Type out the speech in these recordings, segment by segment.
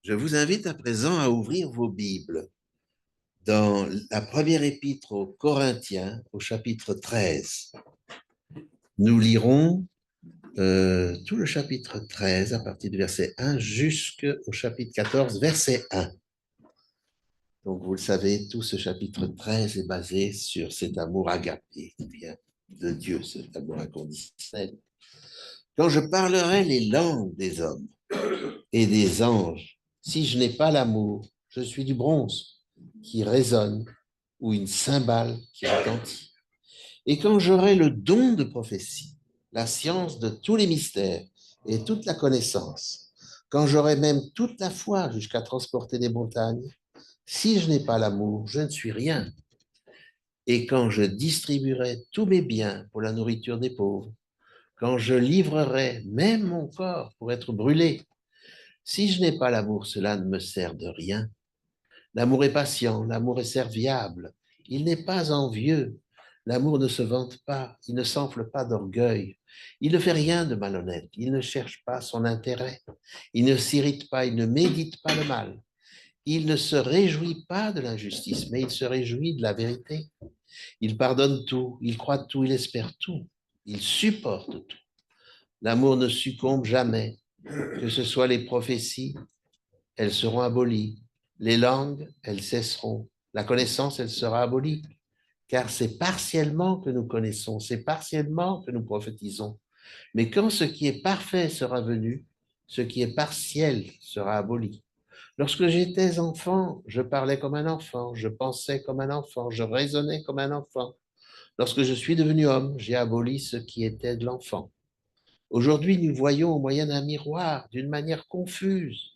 Je vous invite à présent à ouvrir vos Bibles dans la première épître aux Corinthiens, au chapitre 13. Nous lirons tout le chapitre 13 à partir du verset 1 jusqu'au chapitre 14, verset 1. Donc, vous le savez, tout ce chapitre 13 est basé sur cet amour agapé qui vient de Dieu, cet amour inconditionnel. Quand je parlerai les langues des hommes et des anges, si je n'ai pas l'amour, je suis du bronze qui résonne ou une cymbale qui retentit. Et quand j'aurai le don de prophétie, la science de tous les mystères et toute la connaissance, quand j'aurai même toute la foi jusqu'à transporter des montagnes, si je n'ai pas l'amour, je ne suis rien. Et quand je distribuerai tous mes biens pour la nourriture des pauvres, quand je livrerai même mon corps pour être brûlé, si je n'ai pas l'amour, cela ne me sert de rien. L'amour est patient, l'amour est serviable, il n'est pas envieux, l'amour ne se vante pas, il ne s'enfle pas d'orgueil, il ne fait rien de malhonnête, il ne cherche pas son intérêt, il ne s'irrite pas, il ne médite pas le mal, il ne se réjouit pas de l'injustice, mais il se réjouit de la vérité. Il pardonne tout, il croit tout, il espère tout, il supporte tout. L'amour ne succombe jamais, que ce soit les prophéties, elles seront abolies. Les langues, elles cesseront. La connaissance, elle sera abolie. Car c'est partiellement que nous connaissons, c'est partiellement que nous prophétisons. Mais quand ce qui est parfait sera venu, ce qui est partiel sera aboli. Lorsque j'étais enfant, je parlais comme un enfant, je pensais comme un enfant, je raisonnais comme un enfant. Lorsque je suis devenu homme, j'ai aboli ce qui était de l'enfant. Aujourd'hui, nous voyons au moyen d'un miroir, d'une manière confuse.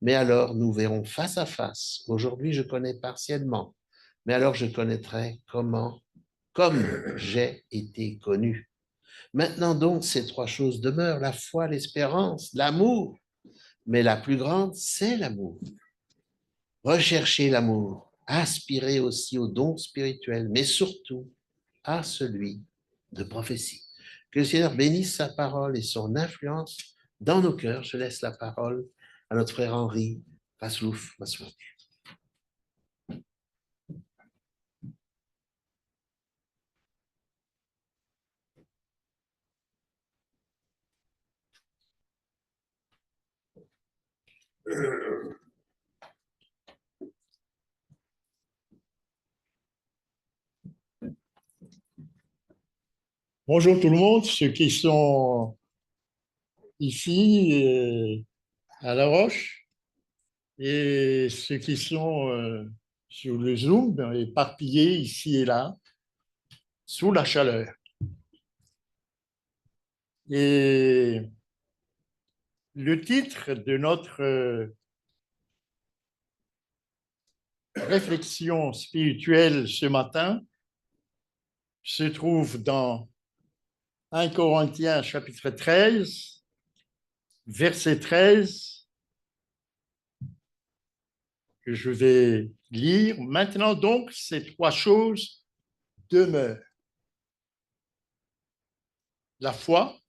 Mais alors, nous verrons face à face. Aujourd'hui, je connais partiellement. Mais alors, je connaîtrai comme j'ai été connu. Maintenant donc, ces trois choses demeurent, la foi, l'espérance, l'amour. Mais la plus grande, c'est l'amour. Recherchez l'amour, aspirez aussi au don spirituel, mais surtout à celui de prophétie. Que le Seigneur bénisse sa parole et son influence dans nos cœurs. Je laisse la parole à notre frère Henri Paslouf. Bonjour tout le monde, ceux qui sont ici à La Roche et ceux qui sont sur le Zoom, éparpillés ici et là, sous la chaleur. Et le titre de notre réflexion spirituelle ce matin se trouve dans 1 Corinthiens chapitre 13, verset 13, que je vais lire. Maintenant donc, ces trois choses demeurent. La foi,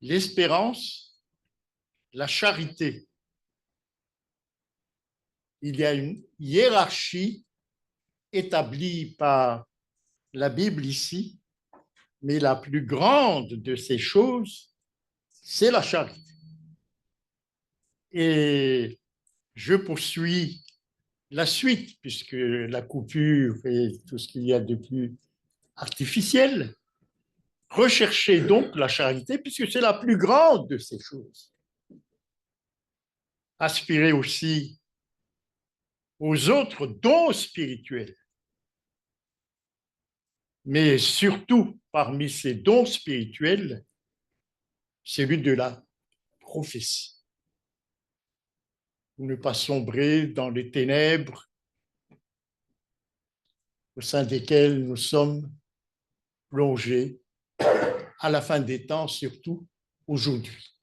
l'espérance, la charité. Il y a une hiérarchie établie par la Bible ici, mais la plus grande de ces choses, c'est la charité. Et je poursuis la suite, puisque la coupure et tout ce qu'il y a de plus artificiel. Recherchez donc la charité, puisque c'est la plus grande de ces choses. Aspirez aussi aux autres dons spirituels. Mais surtout, parmi ces dons spirituels, celui de la prophétie. Pour ne pas sombrer dans les ténèbres au sein desquelles nous sommes plongés à la fin des temps, surtout aujourd'hui.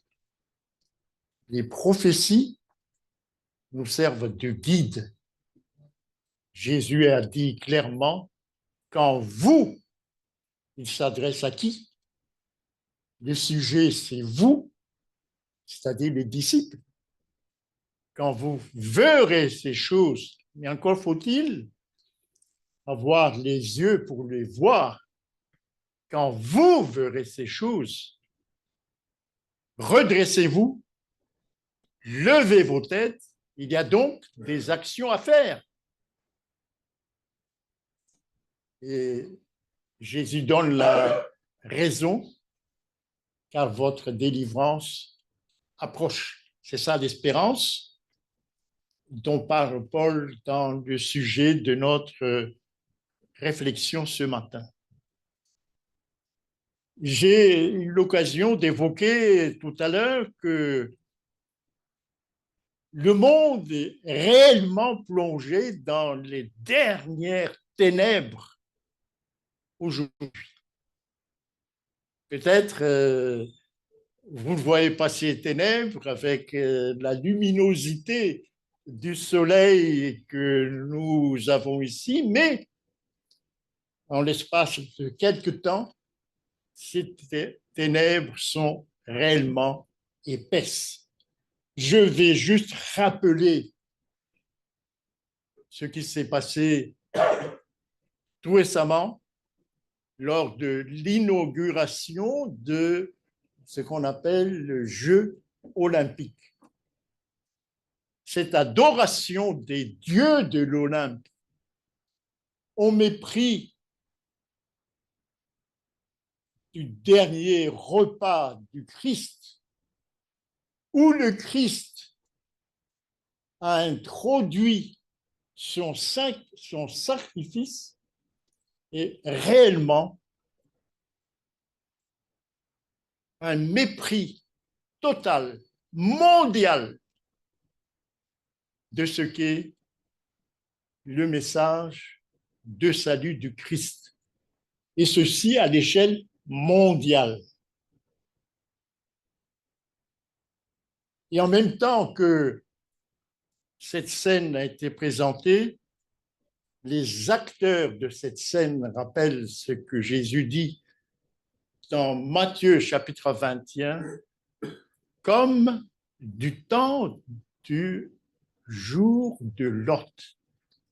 Les prophéties nous servent de guide. Jésus a dit clairement, quand vous, il s'adresse à qui? Le sujet, c'est vous, c'est-à-dire les disciples. quand vous verrez ces choses, mais encore faut-il avoir les yeux pour les voir, quand vous verrez ces choses, redressez-vous, levez vos têtes, il y a donc des actions à faire. Et Jésus donne la raison, car votre délivrance approche. C'est ça l'espérance dont parle Paul dans le sujet de notre réflexion ce matin. J'ai eu l'occasion d'évoquer tout à l'heure que le monde est réellement plongé dans les dernières ténèbres aujourd'hui. Peut-être vous ne voyez pas ces ténèbres avec la luminosité du soleil que nous avons ici, mais en l'espace de quelques temps, ces ténèbres sont réellement épaisses. Je vais juste rappeler ce qui s'est passé tout récemment lors de l'inauguration de ce qu'on appelle le jeu olympique. Cette adoration des dieux de l'Olympe au mépris du dernier repas du Christ, où le Christ a introduit son sacrifice, est réellement un mépris total, mondial, de ce qu'est le message de salut du Christ. Et ceci à l'échelle mondiale. Et en même temps que cette scène a été présentée, les acteurs de cette scène rappellent ce que Jésus dit dans Matthieu chapitre 21, comme du temps du jour de Lot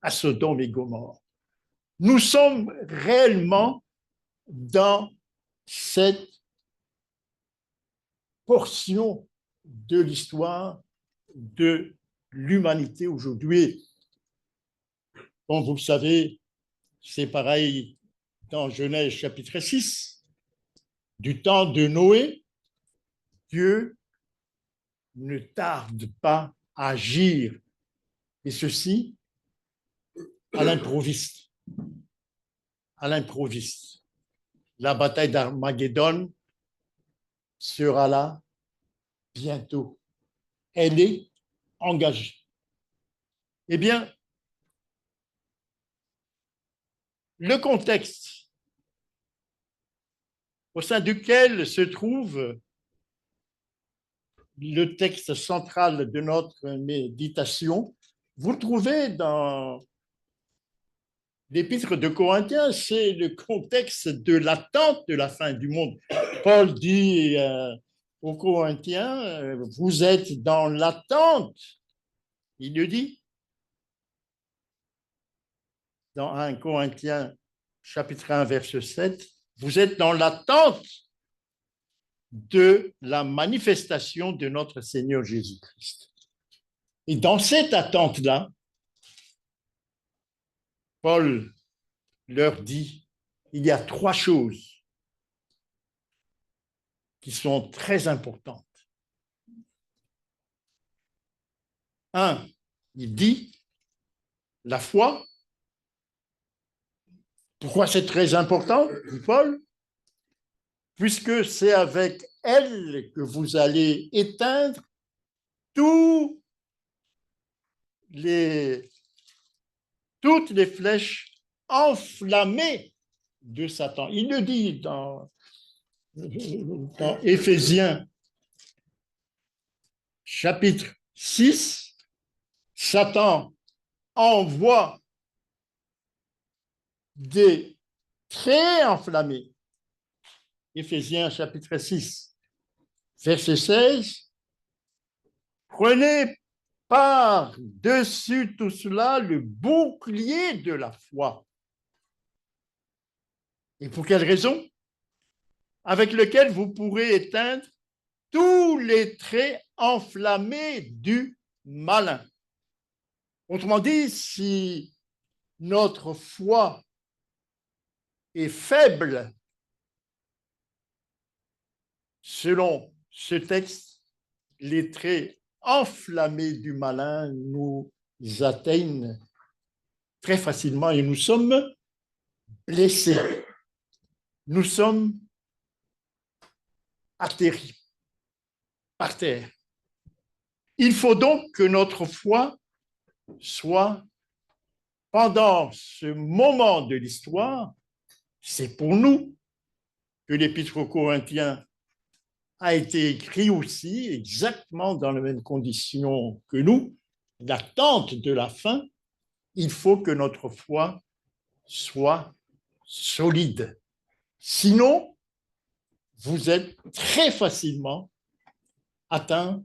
à Sodome et Gomorrhe. Nous sommes réellement dans cette portion de l'histoire de l'humanité aujourd'hui. Comme vous le savez, c'est pareil dans Genèse chapitre 6. Du temps de Noé, Dieu ne tarde pas à agir, et ceci à l'improviste. À l'improviste. La bataille d'Armageddon sera là bientôt. Elle est engagée. Eh bien, le contexte au sein duquel se trouve le texte central de notre méditation, vous le trouvez dans l'épître de Corinthiens, c'est le contexte de l'attente de la fin du monde. Paul dit aux Corinthiens, vous êtes dans l'attente, il le dit, dans 1 Corinthiens chapitre 1, verset 7, vous êtes dans l'attente de la manifestation de notre Seigneur Jésus-Christ. Et dans cette attente-là, Paul leur dit, il y a trois choses qui sont très importantes. Un, il dit, la foi. Pourquoi c'est très important, dit Paul? Puisque c'est avec elle que vous allez éteindre toutes les flèches enflammées de Satan. Il le dit dans Éphésiens chapitre 6, Satan envoie des traits enflammés. Éphésiens chapitre 6, verset 16. Prenez par-dessus tout cela le bouclier de la foi. Et pour quelle raison? Avec lequel vous pourrez éteindre tous les traits enflammés du malin. Autrement dit, si notre foi est faible, selon ce texte, les traits enflammés du malin nous atteignent très facilement et nous sommes blessés. Nous sommes atterris par terre. Il faut donc que notre foi soit, pendant ce moment de l'histoire, c'est pour nous que l'Épître aux Corinthiens a été écrit aussi exactement dans les mêmes conditions que nous, l'attente de la fin. Il faut que notre foi soit solide. Sinon, vous êtes très facilement atteint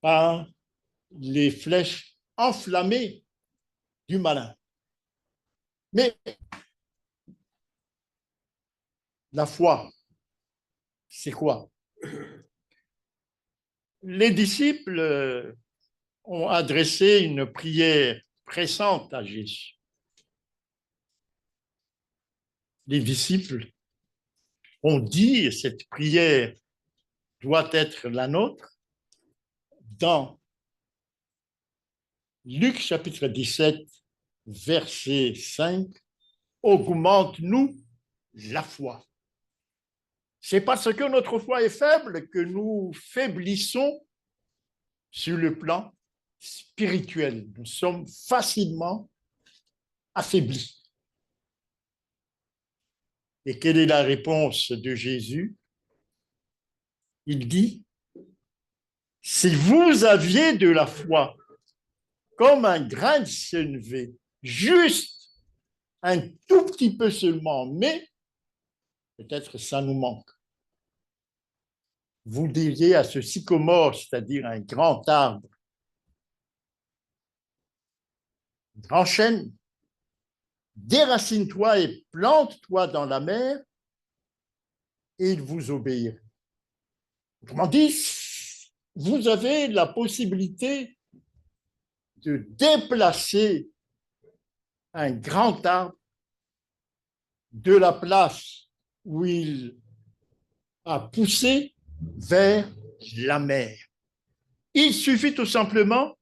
par les flèches enflammées du malin. Mais la foi, c'est quoi? Les disciples ont adressé une prière pressante à Jésus. Les disciples ont dit, cette prière doit être la nôtre, dans Luc chapitre 17, verset 5, augmente-nous la foi. C'est parce que notre foi est faible que nous faiblissons sur le plan spirituel. Nous sommes facilement affaiblis. Et quelle est la réponse de Jésus? Il dit, si vous aviez de la foi comme un grain de sénévé, juste un tout petit peu seulement, mais peut-être ça nous manque. Vous diriez à ce sycomore, c'est-à-dire un grand arbre, grand chêne, déracine-toi et plante-toi dans la mer, et il vous obéira. Autrement dit, vous avez la possibilité de déplacer un grand arbre de la place où il a poussé vers la mer. Il suffit tout simplement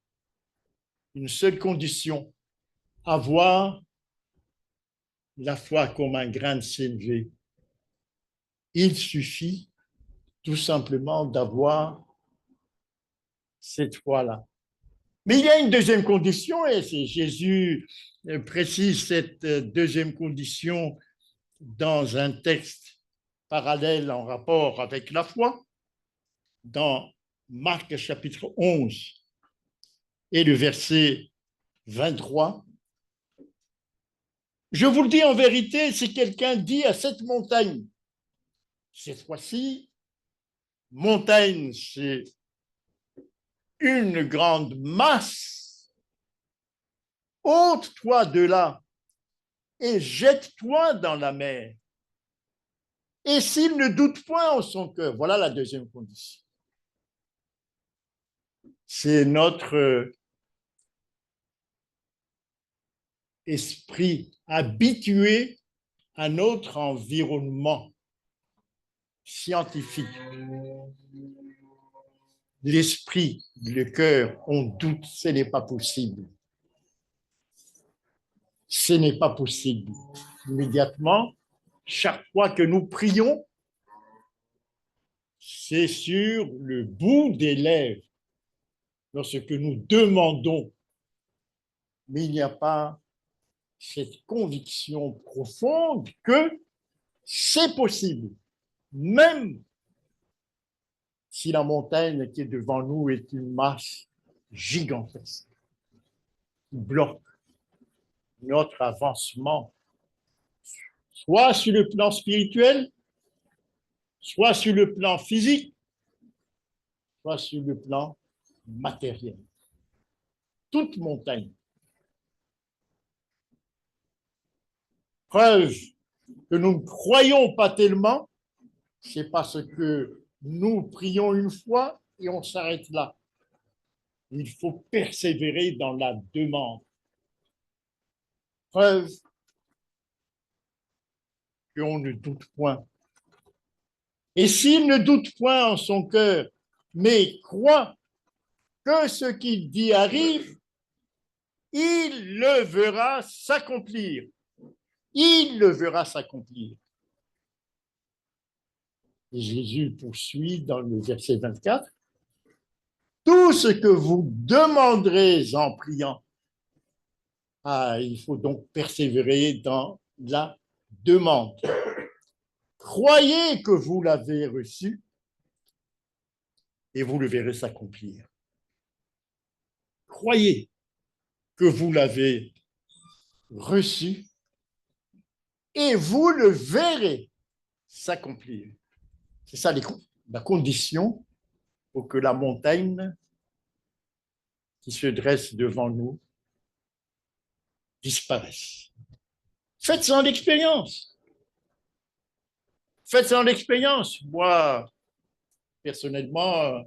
une seule condition, avoir la foi comme un grain de sénévé. Il suffit tout simplement d'avoir cette foi-là. Mais il y a une deuxième condition, et c'est Jésus précise cette deuxième condition dans un texte parallèle en rapport avec la foi, dans Marc chapitre 11 et le verset 23. Je vous le dis en vérité, si quelqu'un dit à cette montagne, cette fois-ci, montagne, c'est une grande masse, ôte-toi de là et jette-toi dans la mer. Et s'il ne doute point en son cœur, voilà la deuxième condition. C'est notre esprit habitué à notre environnement scientifique. L'esprit, le cœur, on doute, ce n'est pas possible. Ce n'est pas possible. Immédiatement, chaque fois que nous prions, c'est sur le bout des lèvres, lorsque nous demandons, mais il n'y a pas cette conviction profonde que c'est possible, même si la montagne qui est devant nous est une masse gigantesque qui bloque notre avancement, soit sur le plan spirituel, soit sur le plan physique, soit sur le plan matériel. toute montagne. Preuve que nous ne croyons pas tellement, c'est parce que nous prions une fois et on s'arrête là. Il faut persévérer dans la demande. Preuve qu'on ne doute point. Et s'il ne doute point en son cœur, mais croit que ce qu'il dit arrive, il le verra s'accomplir. Il le verra s'accomplir. Et Jésus poursuit dans le verset 24. Tout ce que vous demanderez en priant, il faut donc persévérer dans la demande. Croyez que vous l'avez reçu et vous le verrez s'accomplir. Croyez que vous l'avez reçu et vous le verrez s'accomplir. C'est ça la condition pour que la montagne qui se dresse devant nous disparaisse. Faites-en l'expérience. Faites-en l'expérience. Moi, personnellement,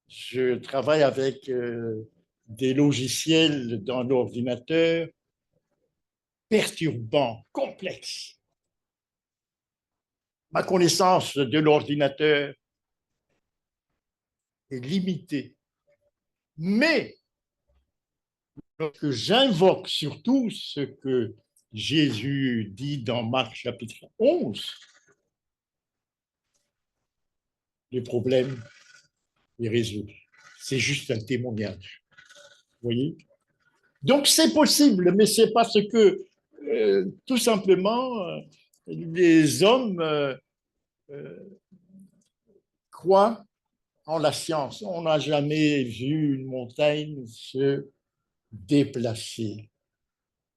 je travaille avec des logiciels dans l'ordinateur perturbants, complexes. Ma connaissance de l'ordinateur est limitée. Mais lorsque j'invoque surtout ce que Jésus dit dans Marc chapitre 11, le problème est résolu. C'est juste un témoignage. Vous voyez? Donc c'est possible, mais c'est parce que tout simplement les hommes croient en la science. On n'a jamais vu une montagne se déplacer.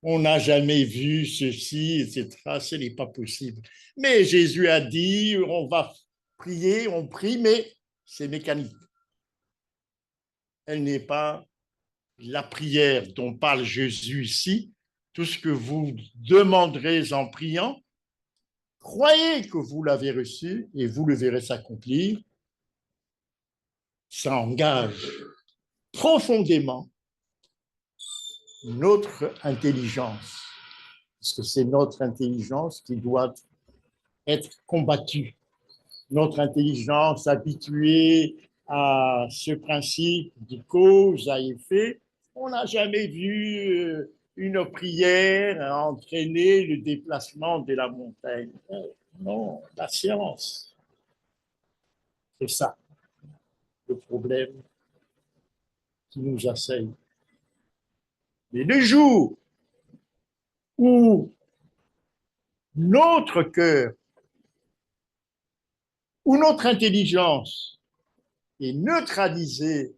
On n'a jamais vu ceci, etc. Ce n'est pas possible. Mais Jésus a dit, on va prier, on prie, mais c'est mécanique. Elle n'est pas la prière dont parle Jésus ici. Tout ce que vous demanderez en priant, croyez que vous l'avez reçu et vous le verrez s'accomplir. Ça engage profondément notre intelligence, parce que c'est notre intelligence qui doit être combattue. Notre intelligence habituée à ce principe de cause à effet, on n'a jamais vu une prière entraîner le déplacement de la montagne. Non, la science, c'est ça le problème qui nous assène. Mais le jour où notre cœur, où notre intelligence est neutralisée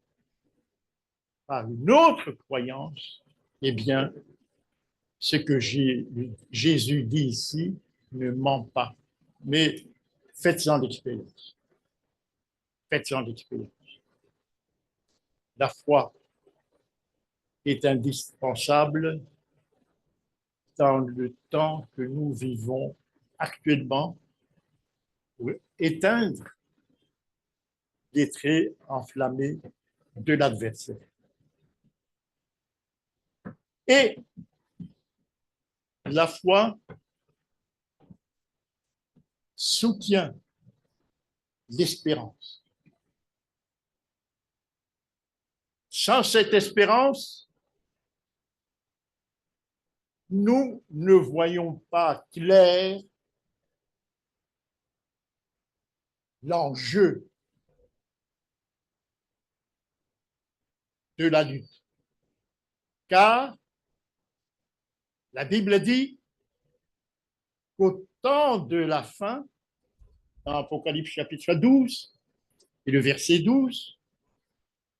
par une autre croyance, eh bien, ce que Jésus dit ici ne ment pas. Mais faites-en l'expérience. Faites-en l'expérience. La foi est indispensable dans le temps que nous vivons actuellement pour éteindre les traits enflammés de l'adversaire. Et la foi soutient l'espérance. Sans cette espérance, nous ne voyons pas clair l'enjeu de la lutte. Car la Bible dit qu'au temps de la fin, dans Apocalypse chapitre 12 et le verset 12,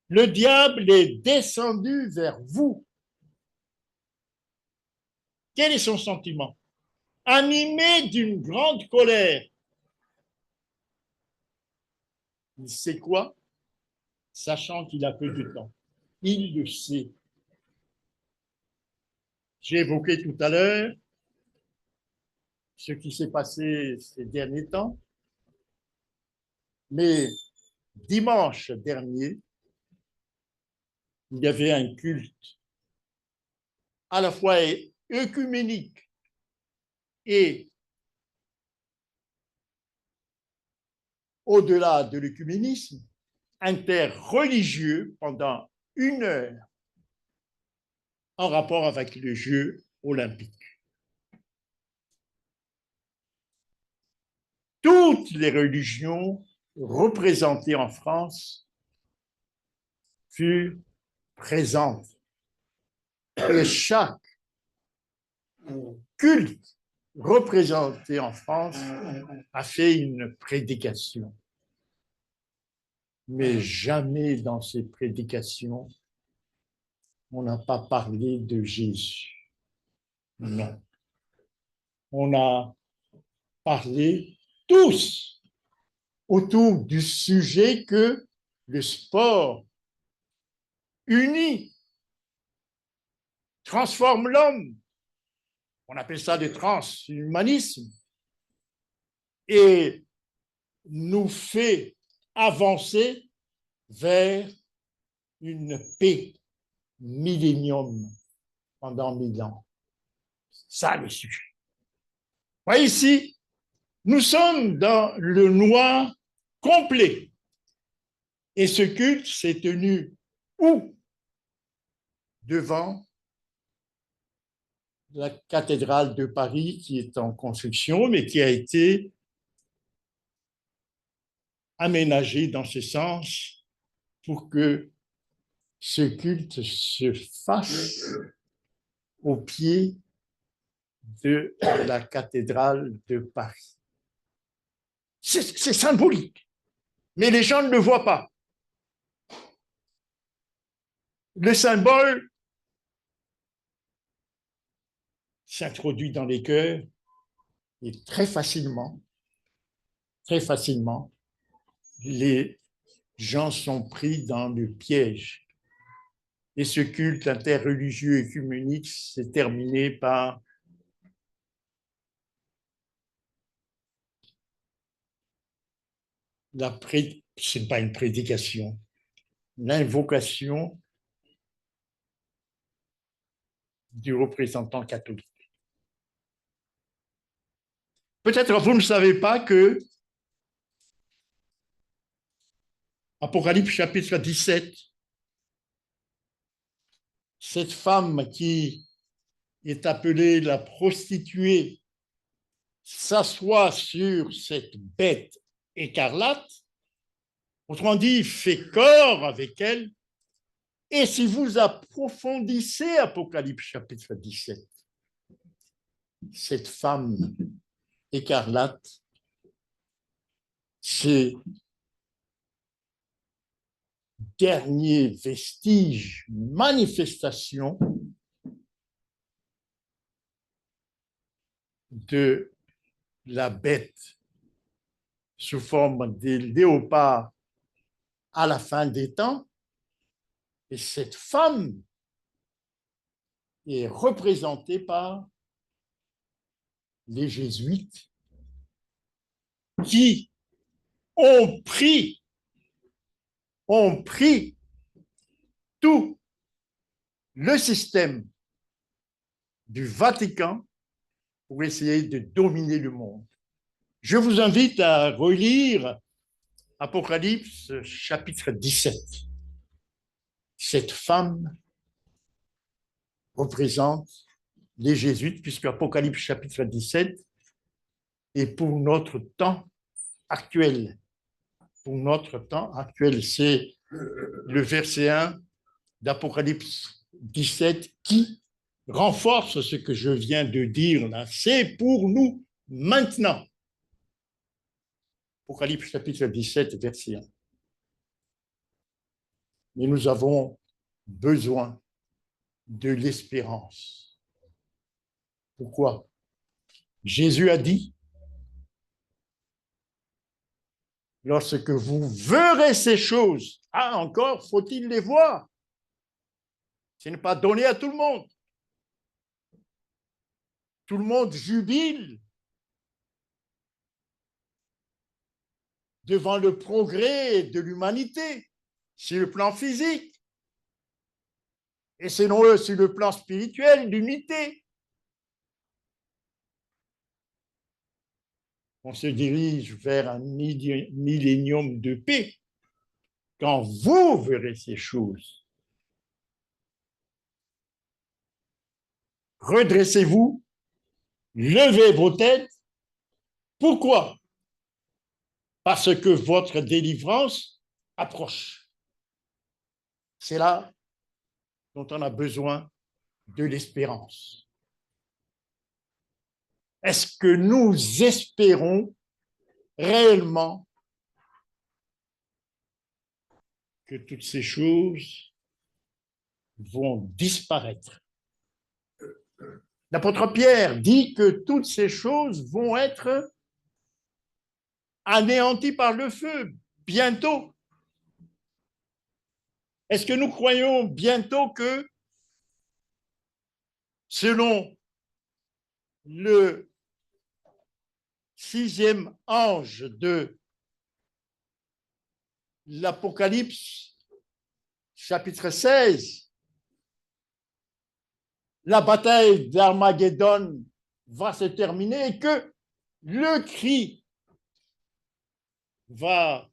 le diable est descendu vers vous. Quel est son sentiment? Animé d'une grande colère. Il sait quoi? sachant qu'il a peu de temps. Il le sait. J'ai évoqué tout à l'heure ce qui s'est passé ces derniers temps, mais dimanche dernier, il y avait un culte à la fois œcuménique et au-delà de l'œcuménisme, interreligieux pendant 1 heure en rapport avec les Jeux olympiques. Toutes les religions représentées en France furent présentes. Et chaque culte représenté en France a fait une prédication. Mais jamais dans ces prédications, on n'a pas parlé de Jésus. Non. On a parlé tous autour du sujet que le sport unit, transforme l'homme. On appelle ça le transhumanisme. Et nous fait avancer vers une paix millénium pendant 1000 ans. Ça, le sujet. Vous voyez ici, nous sommes dans le noir complet. Et ce culte s'est tenu où? Devant la cathédrale de Paris qui est en construction, mais qui a été aménagée dans ce sens pour que ce culte se fasse au pied de la cathédrale de Paris. C'est symbolique, mais les gens ne le voient pas. Le symbole s'introduit dans les cœurs et très facilement, les gens sont pris dans le piège. Et ce culte interreligieux œcuménique s'est terminé par ce n'est pas une prédication, l'invocation du représentant catholique. Peut-être vous ne savez pas que Apocalypse chapitre 17, cette femme qui est appelée la prostituée s'assoit sur cette bête écarlate, autrement dit, fait corps avec elle. Et si vous approfondissez Apocalypse chapitre 17, cette femme écarlate, c'est dernier vestige, manifestation de la bête sous forme de léopard à la fin des temps. Et cette femme est représentée par les jésuites qui ont pris tout le système du Vatican pour essayer de dominer le monde. Je vous invite à relire Apocalypse chapitre 17. Cette femme représente les jésuites, puisque Apocalypse chapitre 17 est pour notre temps actuel. Pour notre temps actuel, c'est le verset 1 d'Apocalypse 17 qui renforce ce que je viens de dire là. C'est pour nous maintenant. Apocalypse chapitre 17, verset 1. Mais nous avons besoin de l'espérance. Pourquoi? Jésus a dit, lorsque vous verrez ces choses Ah, encore faut-il les voir. Ce n'est pas donné à tout le monde. Tout le monde jubile devant le progrès de l'humanité sur le plan physique et selon eux sur le plan spirituel, l'unité. On se dirige vers un millénium de paix. Quand vous verrez ces choses, redressez-vous, levez vos têtes. Pourquoi? Parce que votre délivrance approche. C'est là dont on a besoin de l'espérance. Est-ce que nous espérons réellement que toutes ces choses vont disparaître? L'apôtre Pierre dit que toutes ces choses vont être anéanties par le feu bientôt. Est-ce que nous croyons bientôt que, selon le 6e ange de l'Apocalypse, chapitre 16, la bataille d'Armageddon va se terminer et que le cri va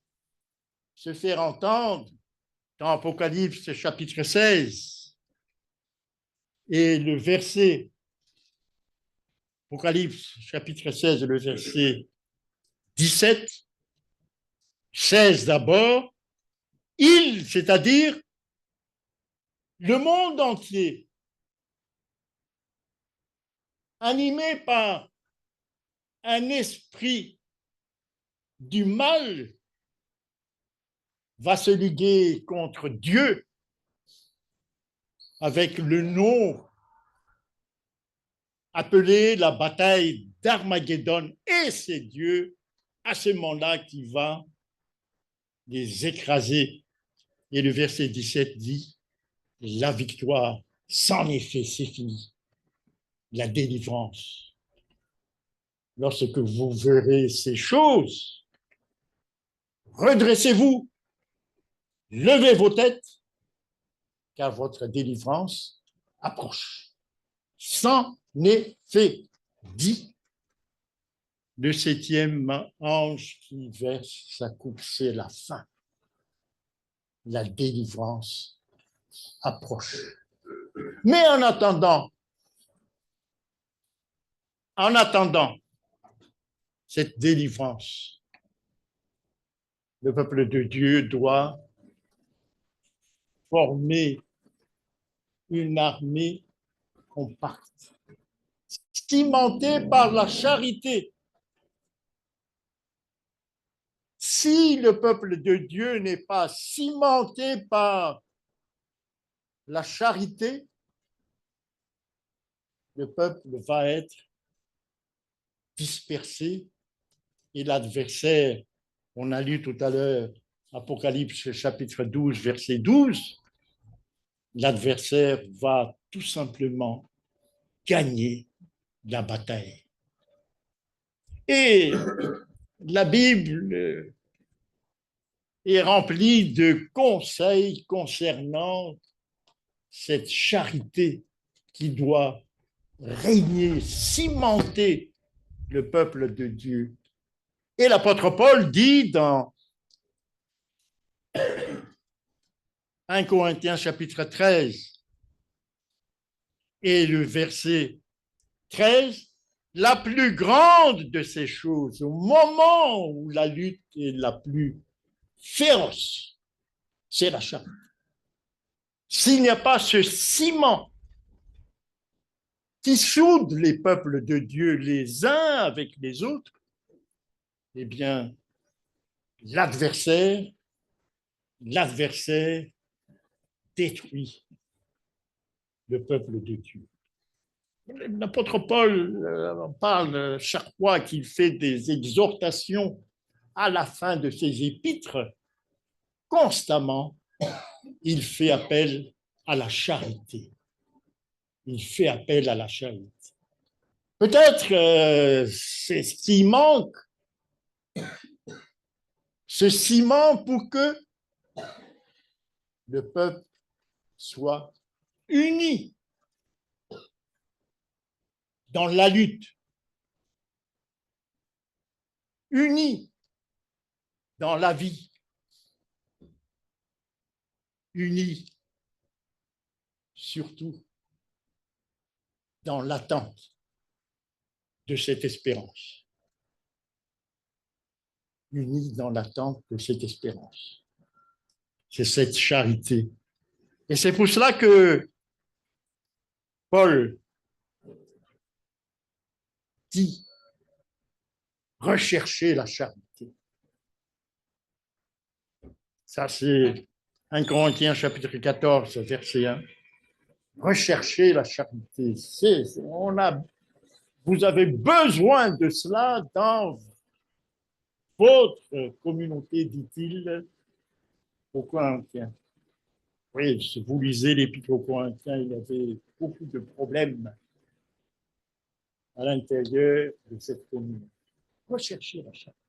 se faire entendre dans Apocalypse chapitre 16 et le verset, Apocalypse chapitre 16, le verset 17, 16 d'abord, il, c'est-à-dire le monde entier, animé par un esprit du mal, va se liguer contre Dieu avec le nom appelé la bataille d'Armageddon. Et c'est Dieu, à ce moment-là, qui va les écraser. Et le verset 17 dit, la victoire, c'en est fait, c'est fini. La délivrance. Lorsque vous verrez ces choses, redressez-vous, levez vos têtes, car votre délivrance approche. C'en est fait, dit le 7e ange qui verse sa coupe, c'est la fin. La délivrance approche. Mais en attendant cette délivrance, le peuple de Dieu doit former une armée compacte, cimentée par la charité. Si le peuple de Dieu n'est pas cimenté par la charité, le peuple va être dispersé et l'adversaire, on a lu tout à l'heure Apocalypse chapitre 12, verset 12, l'adversaire va tout simplement gagner la bataille. Et la Bible est remplie de conseils concernant cette charité qui doit régner, cimenter le peuple de Dieu. Et l'apôtre Paul dit dans 1 Corinthiens chapitre 13 et le verset 13, la plus grande de ces choses, au moment où la lutte est la plus féroce, c'est la charité. S'il n'y a pas ce ciment qui soude les peuples de Dieu les uns avec les autres, eh bien, l'adversaire détruit le peuple de Dieu. L'apôtre Paul parle chaque fois qu'il fait des exhortations à la fin de ses épîtres constamment, il fait appel à la charité. Il fait appel à la charité. Peut-être c'est ce qui manque, ce ciment pour que le peuple soit uni dans la lutte, uni dans la vie, uni surtout dans l'attente de cette espérance. Unis dans l'attente de cette espérance. C'est cette charité. Et c'est pour cela que Paul dit rechercher la charité. Ça, c'est 1 Corinthiens chapitre 14, verset 1. Rechercher la charité. Vous avez besoin de cela dans votre communauté, dit-il aux Corinthiens. Oui, si vous lisez l'Épître aux Corinthiens, il y avait beaucoup de problèmes à l'intérieur de cette communauté. Recherchez la charité.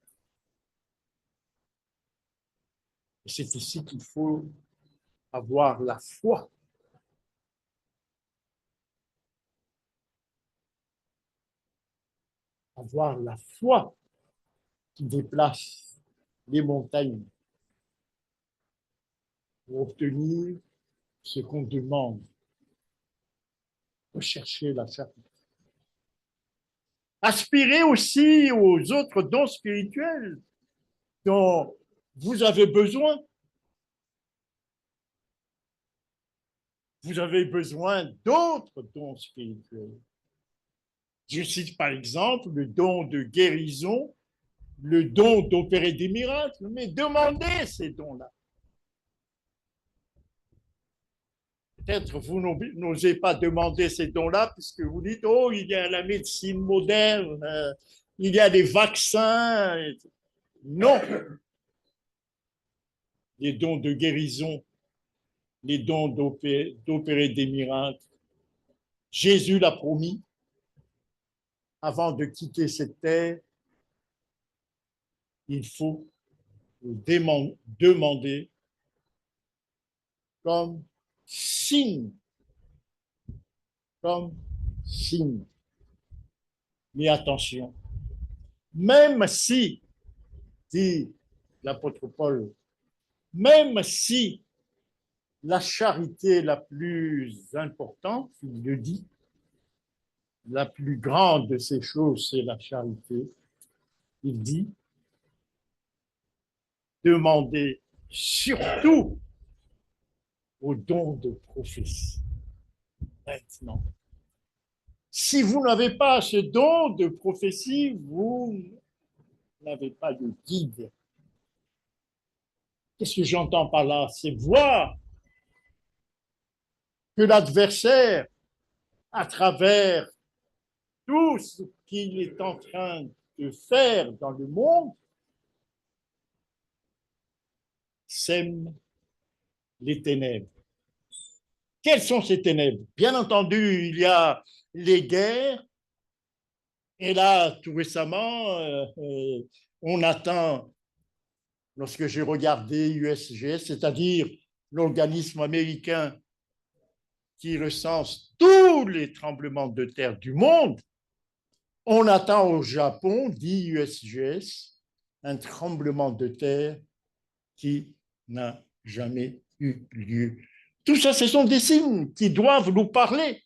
Et c'est ici qu'il faut avoir la foi. Avoir la foi qui déplace les montagnes pour obtenir ce qu'on demande. Rechercher la charité. Aspirez aussi aux autres dons spirituels dont vous avez besoin. Vous avez besoin d'autres dons spirituels. Je cite par exemple le don de guérison, le don d'opérer des miracles, mais demandez ces dons-là. Peut-être vous n'osez pas demander ces dons-là puisque vous dites, oh, il y a la médecine moderne, il y a des vaccins. Non. Les dons de guérison, les dons d'opérer des miracles. Jésus l'a promis avant de quitter cette terre. Il faut demander comme signe. Comme signe. Mais attention, même si, dit l'apôtre Paul, même si la charité la plus importante, il le dit, la plus grande de ces choses, c'est la charité, il dit, demandez surtout au don de prophétie. Maintenant, si vous n'avez pas ce don de prophétie, vous n'avez pas de guide. Qu'est-ce que j'entends par là? C'est voir que l'adversaire, à travers tout ce qu'il est en train de faire dans le monde, sème les ténèbres. Quelles sont ces ténèbres? Bien entendu, il y a les guerres, et là, tout récemment, on attend, lorsque j'ai regardé USGS, c'est-à-dire l'organisme américain qui recense tous les tremblements de terre du monde, on attend au Japon, dit USGS, un tremblement de terre qui n'a jamais eu lieu. Tout ça, ce sont des signes qui doivent nous parler.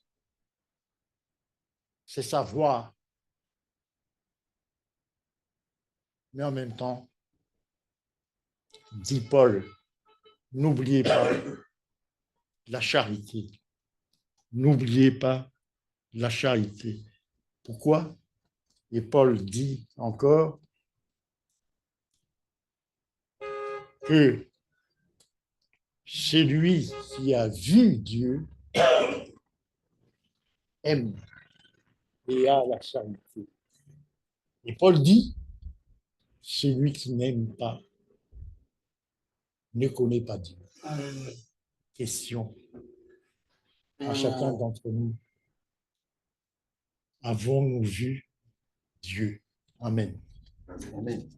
C'est savoir. Mais en même temps, dit Paul, n'oubliez pas la charité. N'oubliez pas la charité. Pourquoi? Et Paul dit encore que celui qui a vu Dieu aime et a la charité. Et Paul dit, celui qui n'aime pas ne connaît pas Dieu. Question à chacun d'entre nous. Avons-nous vu Dieu? Amen. Amen.